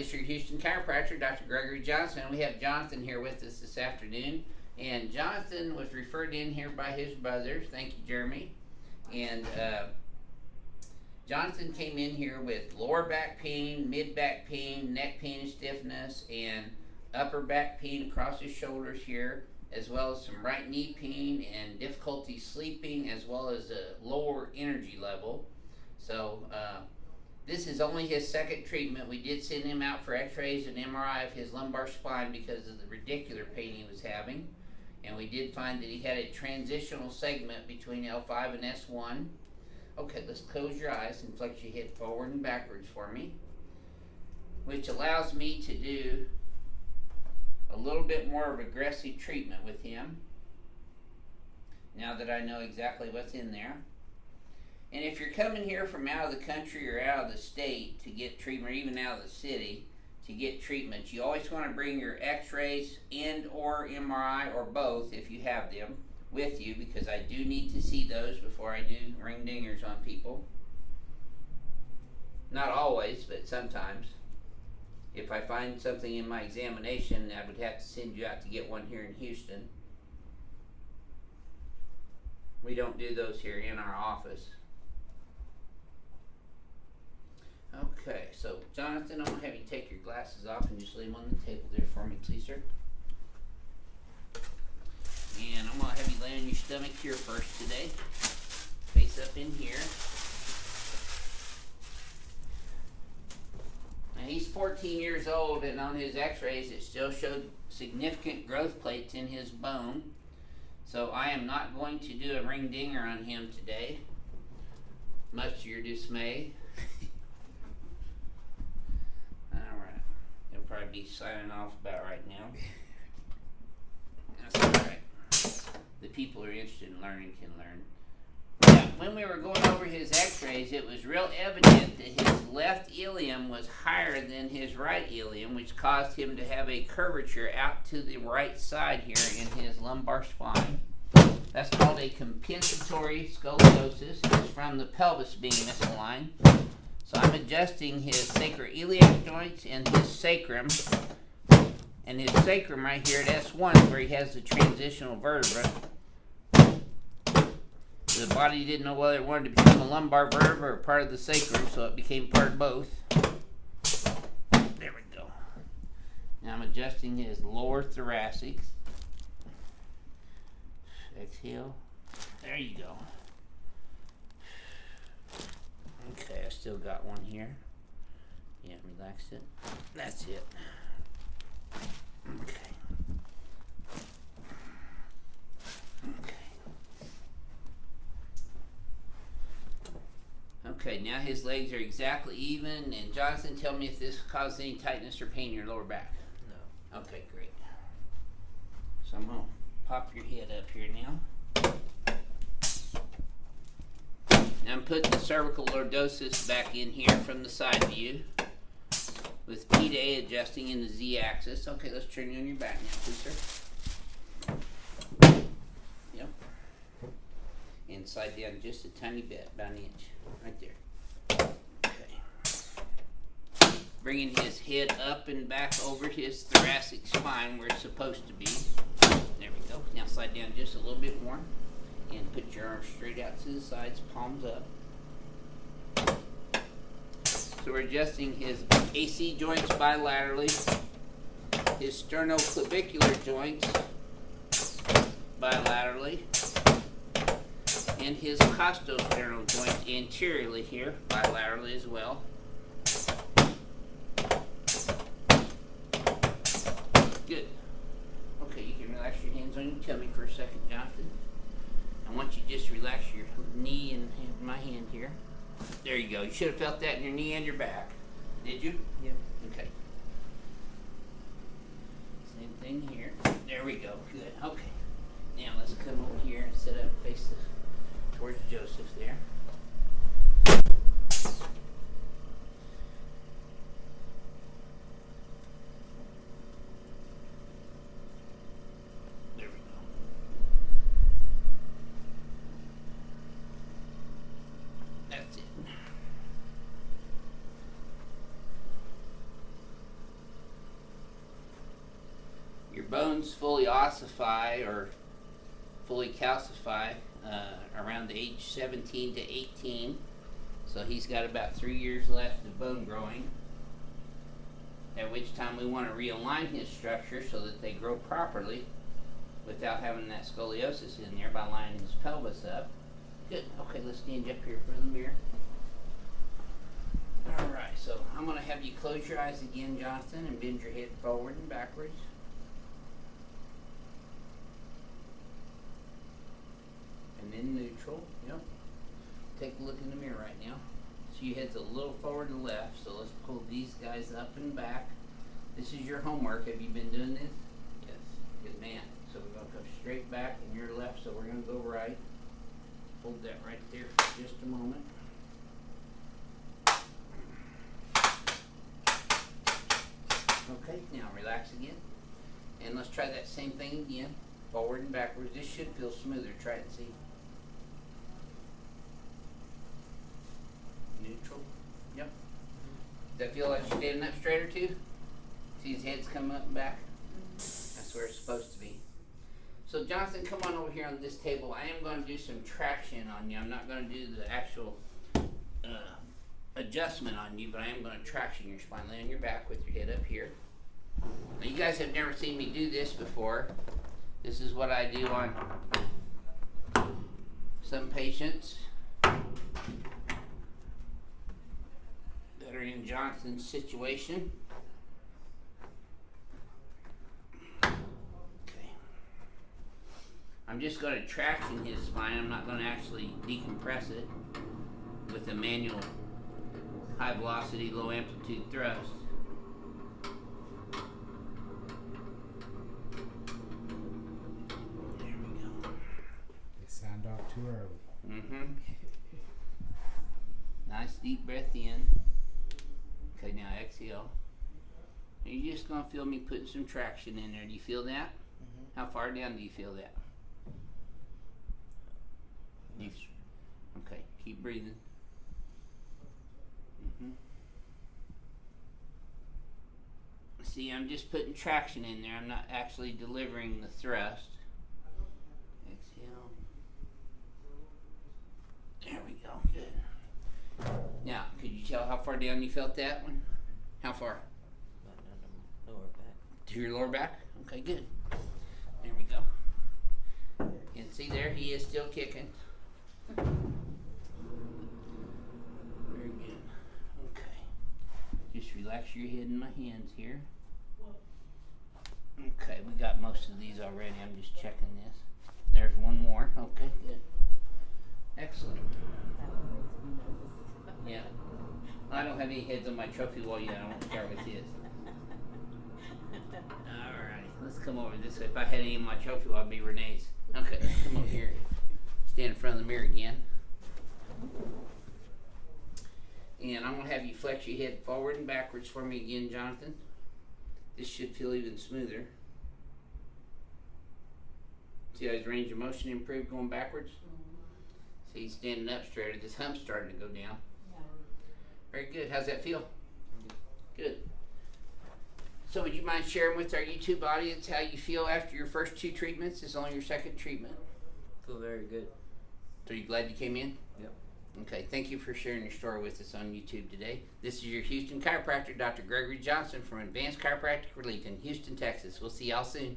this is your Houston chiropractor, Dr. Gregory Johnson. We have Jonathan here with us this afternoon. And Jonathan was referred in here by his brother. Thank you, Jeremy. And Jonathan came in here with lower back pain, mid back pain, neck pain and stiffness, and upper back pain across his shoulders here, as well as some right knee pain and difficulty sleeping, as well as a lower energy level. So this is only his second treatment. We did send him out for x-rays and MRI of his lumbar spine because of the radicular pain he was having. And we did find that he had a transitional segment between L5 and S1. Okay, let's close your eyes and flex your head forward and backwards for me, which allows me to do a little bit more of aggressive treatment with him now that I know exactly what's in there. And if you're coming here from out of the country or out of the state to get treatment, or even out of the city to get treatment, you always want to bring your x-rays and or MRI or both if you have them with you, because I do need to see those before I do ring dingers on people. Not always, but sometimes. If I find something in my examination, I would have to send you out to get one here in Houston. We don't do those here in our office. Okay, so Jonathan, I'm going to have you take your glasses off and just lay them on the table there for me, please, sir. And I'm going to have you lay on your stomach here first today. Face up in here. Now he's 14 years old, and on his x-rays it still showed significant growth plates in his bone. So I am not going to do a ring dinger on him today, much to your dismay. Alright, he'll probably be signing off about right now. That's alright. The people who are interested in learning can learn. Now, when we were going over his x-rays, it was real evident that his left ilium was higher than his right ilium, which caused him to have a curvature out to the right side here in his lumbar spine. That's called a compensatory scoliosis. It's from the pelvis being misaligned. So I'm adjusting his sacroiliac joints and his sacrum. And his sacrum right here at S1, where he has the transitional vertebra. The body didn't know whether it wanted to become a lumbar vertebra or part of the sacrum, so it became part of both. There we go. Now I'm adjusting his lower thoracic. Exhale. There you go. Okay, I still got one here. Yeah, relax it. That's it. Okay. Okay, now his legs are exactly even, and Jonathan, tell me if this caused any tightness or pain in your lower back. No. Okay, great. So I'm going to pop your head up here now. Now I'm putting the cervical lordosis back in here from the side view, with P to A adjusting in the Z axis. Okay, let's turn you on your back now, please, sir. Yep. And slide down just a tiny bit, about an inch. Right there. Okay. Bringing his head up and back over his thoracic spine where it's supposed to be. There we go. Now slide down just a little bit more. And put your arms straight out to the sides, palms up. So we're adjusting his AC joints bilaterally, his sternoclavicular joints bilaterally, and his costosternal joints anteriorly here, bilaterally as well. Good. Okay, you can relax your hands on your tummy for a second, Jonathan. I want you to just relax your knee and my hand here. There you go. You should have felt that in your knee and your back. Did you? Yep. Okay. Same thing here. There we go. Good. Okay. Now let's come over here and sit up and face towards Joseph there. There we go. That's it. bones fully ossify or fully calcify around the age 17 to 18. So he's got about 3 years left of bone growing, at which time we want to realign his structure so that they grow properly without having that scoliosis in there by lining his pelvis up. Good. Okay, let's stand up here in front of the mirror. Alright, so I'm going to have you close your eyes again, Jonathan, and bend your head forward and backwards. And then neutral. Yep. Take a look in the mirror right now. So your head's a little forward and left, so let's pull these guys up and back. This is your homework. Have you been doing this? Yes. Good man. So we're going to come straight back and you're left, so we're going to go right. Hold that right there for just a moment. Okay, now relax again. And let's try that same thing again. Forward and backwards. This should feel smoother. Try it and see. Neutral. Yep. Does that feel like standing up straighter too? See his head's coming up and back? That's where it's supposed to be. So Jonathan, come on over here on this table. I am going to do some traction on you. I'm not going to do the actual adjustment on you, but I am going to traction your spine. Lay on your back with your head up here. Now you guys have never seen me do this before. This is what I do on some patients that are in Jonathan's situation. I'm just going to traction his spine. I'm not going to actually decompress it with a manual high velocity, low amplitude thrust. There we go. They sound off too early. Mm-hmm. Nice deep breath in. Okay, now exhale. And you're just going to feel me putting some traction in there. Do you feel that? Mm-hmm. How far down do you feel that? Okay, keep breathing. See, I'm just putting traction in there. I'm not actually delivering the thrust. Exhale. There we go, good. Now, could you tell how far down you felt that one? How far? About down the lower back. To your lower back? Okay, good. There we go. And see there, he is still kicking. Very good. Okay. Just relax your head in my hands here. Okay, we got most of these already. I'm just checking this. There's one more. Okay, good. Excellent. Yeah. I don't have any heads on my trophy wall yet. I won't start with his. Alright, let's come over this way. If I had any on my trophy wall, it'd be Renee's. Okay, come over here. Stand in front of the mirror again. And I'm going to have you flex your head forward and backwards for me again, Jonathan. This should feel even smoother. See how his range of motion improved going backwards? See, he's standing up straighter. This hump's starting to go down. Very good. How's that feel? Good. So would you mind sharing with our YouTube audience how you feel after your first 2 treatments? It's only your second treatment. Feel very good. So you glad you came in? Yep. Okay, thank you for sharing your story with us on YouTube today. This is your Houston chiropractor, Dr. Gregory Johnson from Advanced Chiropractic Relief in Houston, Texas. We'll see y'all soon.